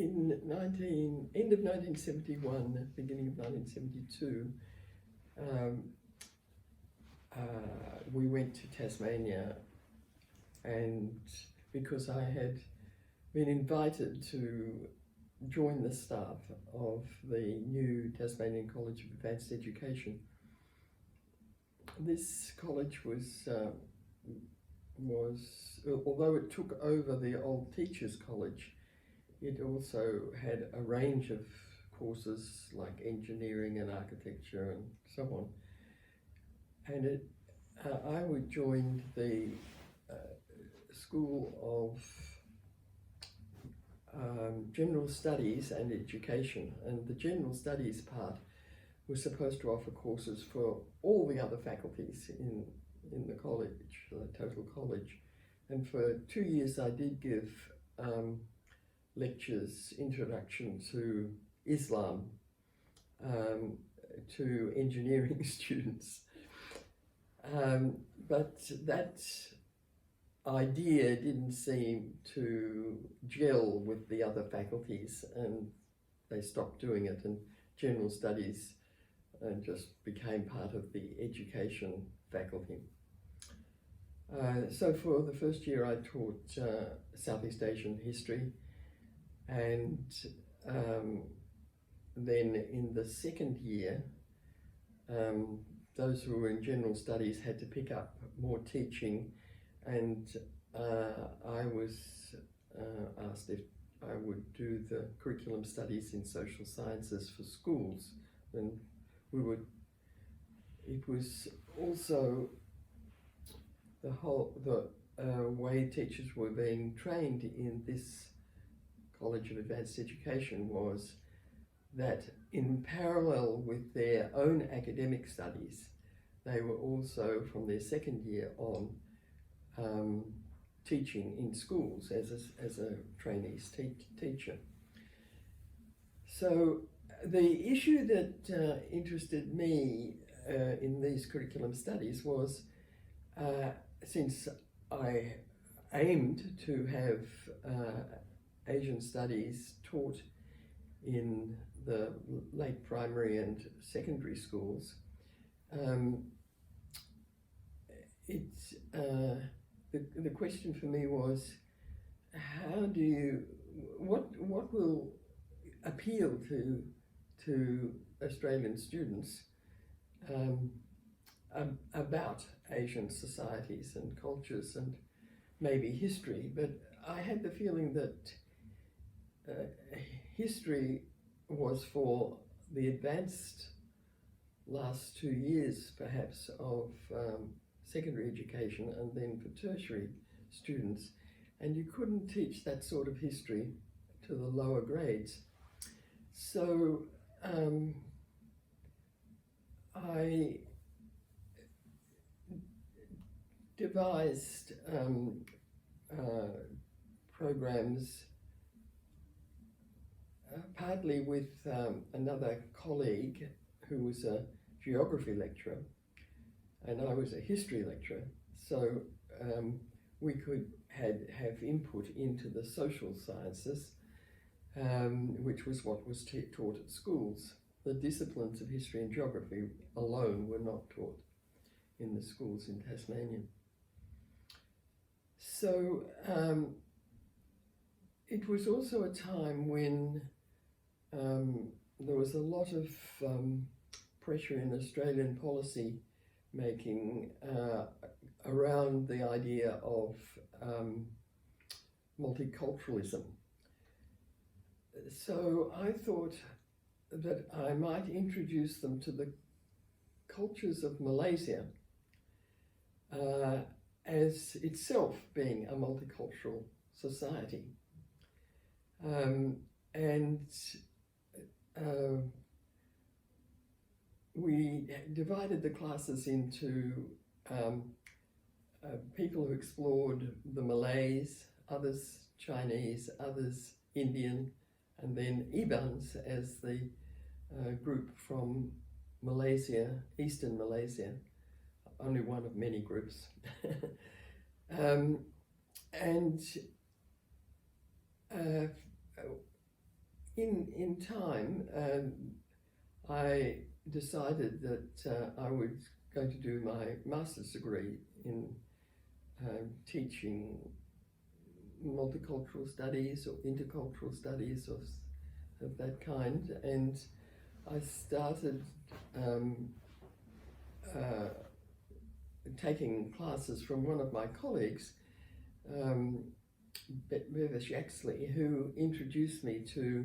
end of 1971, beginning of 1972, we went to Tasmania, and because I had been invited to join the staff of the new Tasmanian College of Advanced Education. This college was although it took over the old Teachers College, it also had a range of courses like engineering and architecture and so on. And I would join the School of General Studies and Education, and the General Studies part was supposed to offer courses for all the other faculties in the college, the total college. And for 2 years I did give lectures, introduction to Islam, to engineering students. But that idea didn't seem to gel with the other faculties, and they stopped doing it, and General Studies just became part of the education faculty. So for the first year I taught Southeast Asian history, and then in the second year those who were in General Studies had to pick up more teaching, and I was asked if I would do the curriculum studies in social sciences for schools. And it was also the way teachers were being trained in this College of Advanced Education was that in parallel with their own academic studies, they were also from their second year on teaching in schools as a trainees teacher. So the issue that interested me in these curriculum studies was, since I aimed to have Asian studies taught in the late primary and secondary schools, the question for me was, what will appeal to Australian students about Asian societies and cultures and maybe history? But I had the feeling that history was for the advanced last 2 years perhaps of secondary education, and then for tertiary students, and you couldn't teach that sort of history to the lower grades. So I devised programs partly with another colleague who was a geography lecturer, and I was a history lecturer, so we could have input into the social sciences, which was what was taught at schools. The disciplines of history and geography alone were not taught in the schools in Tasmania. So it was also a time when there was a lot of pressure in Australian policy making around the idea of multiculturalism. So I thought that I might introduce them to the cultures of Malaysia as itself being a multicultural society. We divided the classes into people who explored the Malays, others Chinese, others Indian, and then Ibans as the group from Malaysia, Eastern Malaysia, only one of many groups. in time, I decided that I was going to do my master's degree in teaching multicultural studies or intercultural studies of that kind, and I started taking classes from one of my colleagues, Bevis Yaxley, who introduced me to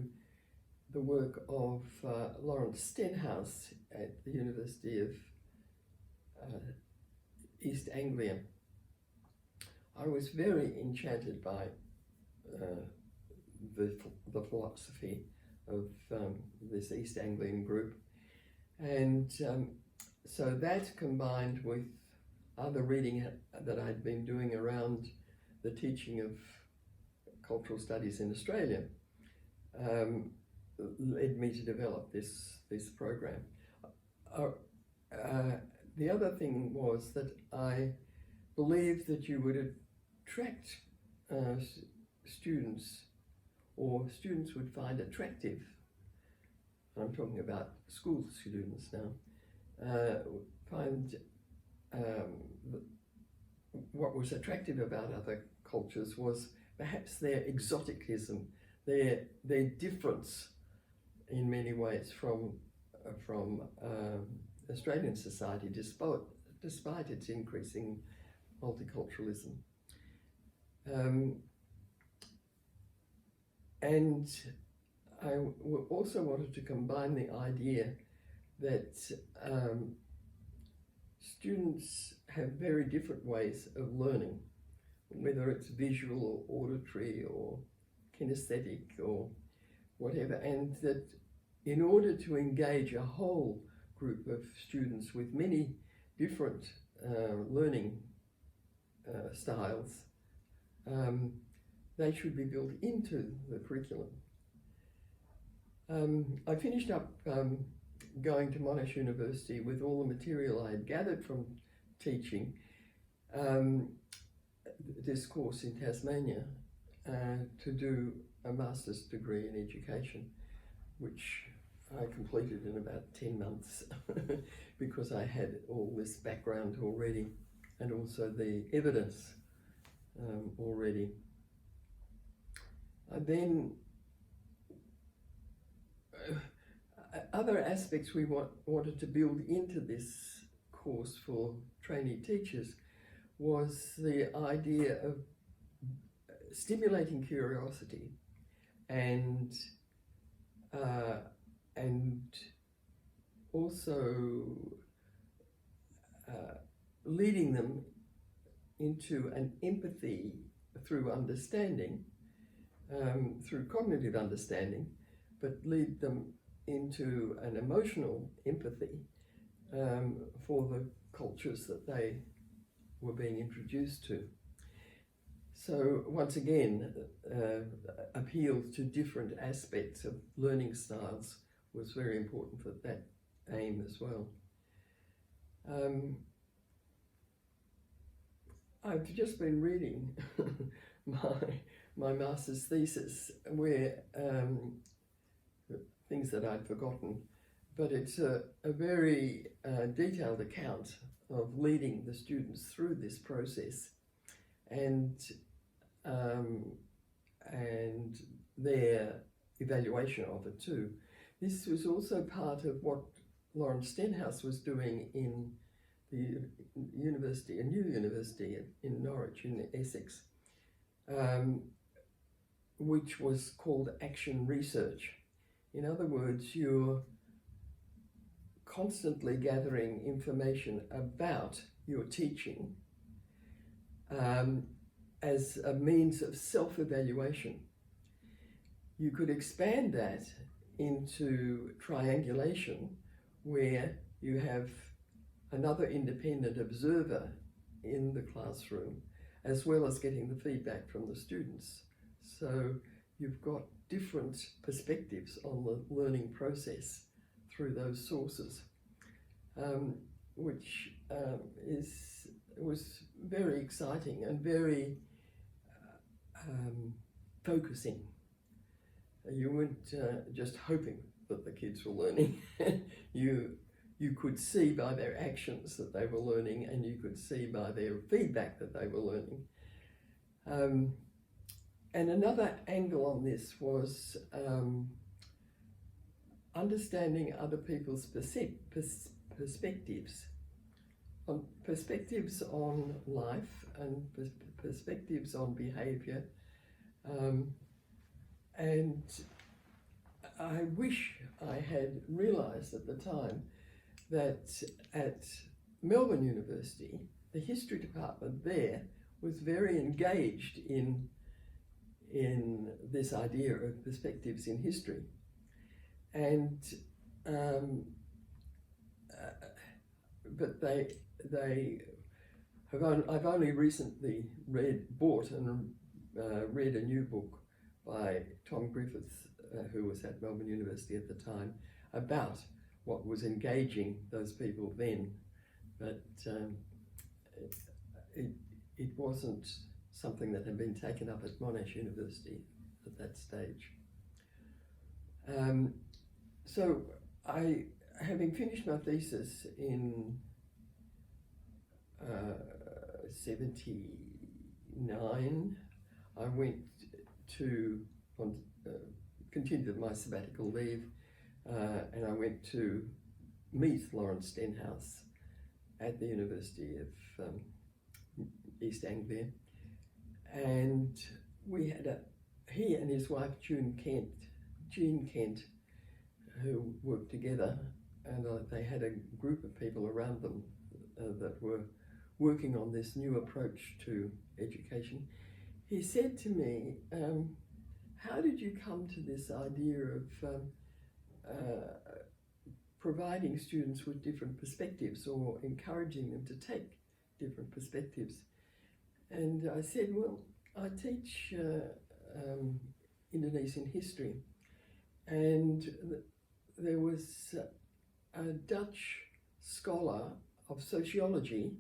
the work of Lawrence Stenhouse at the University of East Anglia. I was very enchanted by the philosophy of this East Anglian group, and so that, combined with other reading that I'd been doing around the teaching of cultural studies in Australia, led me to develop this program. The other thing was that I believed that you would attract students, or students would find attractive, I'm talking about school students now, find what was attractive about other cultures was perhaps their exoticism, their difference in many ways from Australian society, despite its increasing multiculturalism. And I also wanted to combine the idea that students have very different ways of learning, whether it's visual or auditory or kinesthetic or whatever, and that in order to engage a whole group of students with many different learning styles, they should be built into the curriculum. I finished up going to Monash University with all the material I had gathered from teaching this course in Tasmania to do a master's degree in education, which I completed in about 10 months because I had all this background already and also the evidence already. Then other aspects we wanted to build into this course for trainee teachers was the idea of stimulating curiosity and also leading them into an empathy through understanding, through cognitive understanding, but lead them into an emotional empathy for the cultures that they were being introduced to. So once again, appeal to different aspects of learning styles was very important for that aim as well. I've just been reading my master's thesis, where things that I'd forgotten, but it's a very detailed account of leading the students through this process and their evaluation of it too. This was also part of what Lawrence Stenhouse was doing in the university, a new university in Norwich in Essex, which was called action research. In other words, you're constantly gathering information about your teaching as a means of self-evaluation. You could expand that into triangulation, where you have another independent observer in the classroom, as well as getting the feedback from the students. So you've got different perspectives on the learning process through those sources, which was very exciting and very focusing. You weren't just hoping that the kids were learning. You could see by their actions that they were learning, and you could see by their feedback that they were learning. And another angle on this was understanding other people's perspectives. Perspectives on life and perspectives on behaviour. And I wish I had realised at the time that at Melbourne University, the history department there was very engaged in this idea of perspectives in history. And but I've only recently bought and read a new book by Tom Griffiths, who was at Melbourne University at the time, about what was engaging those people then. But it wasn't something that had been taken up at Monash University at that stage. So having finished my thesis in 79, I went to continued my sabbatical leave, and I went to meet Lawrence Stenhouse at the University of East Anglia, and we had he and his wife Jean Kent, who worked together, and they had a group of people around them that were working on this new approach to education. He said to me, how did you come to this idea of providing students with different perspectives or encouraging them to take different perspectives? And I said, well, I teach Indonesian history, and there was a Dutch scholar of sociology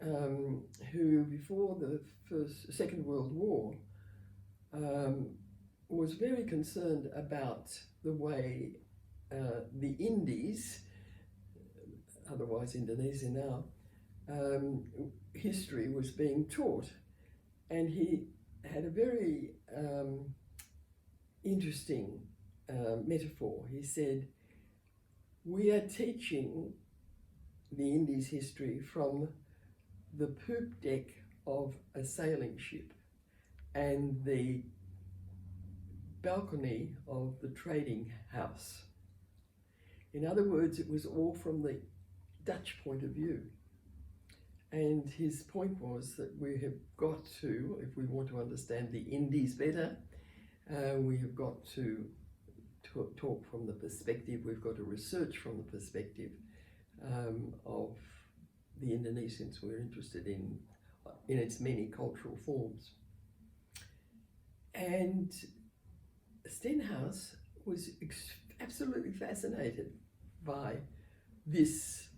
who, before the Second World War, was very concerned about the way the Indies, otherwise Indonesia now, history was being taught. And he had a very interesting metaphor. He said, we are teaching the Indies history from the poop deck of a sailing ship and the balcony of the trading house. In other words, it was all from the Dutch point of view. And his point was that we have got to, if we want to understand the Indies better, we have got to talk from the perspective, we've got to research from the perspective of the Indonesians we're interested in its many cultural forms. And Stenhouse was absolutely fascinated by this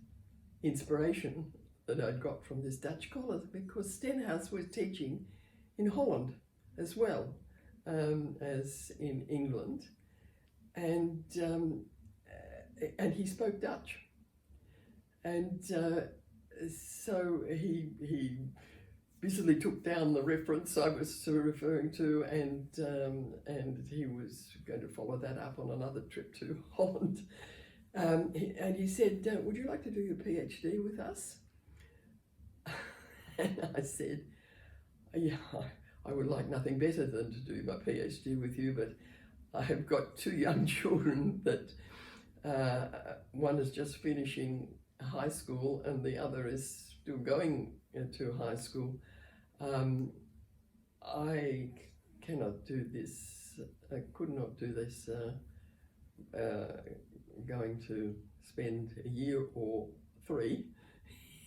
inspiration that I'd got from this Dutch scholar, because Stenhouse was teaching in Holland as well as in England, and he spoke Dutch, and so he busily took down the reference I was referring to, and he was going to follow that up on another trip to Holland. And he said, would you like to do your PhD with us? And I said, yeah, I would like nothing better than to do my PhD with you, but I have got two young children that one is just finishing high school and the other is still going to high school. I cannot do this, I could not do this going to spend a year or 3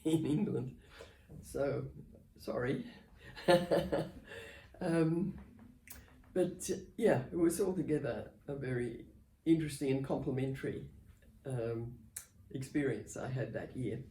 in England. So, sorry. But yeah, it was altogether a very interesting and complementary experience I had that year.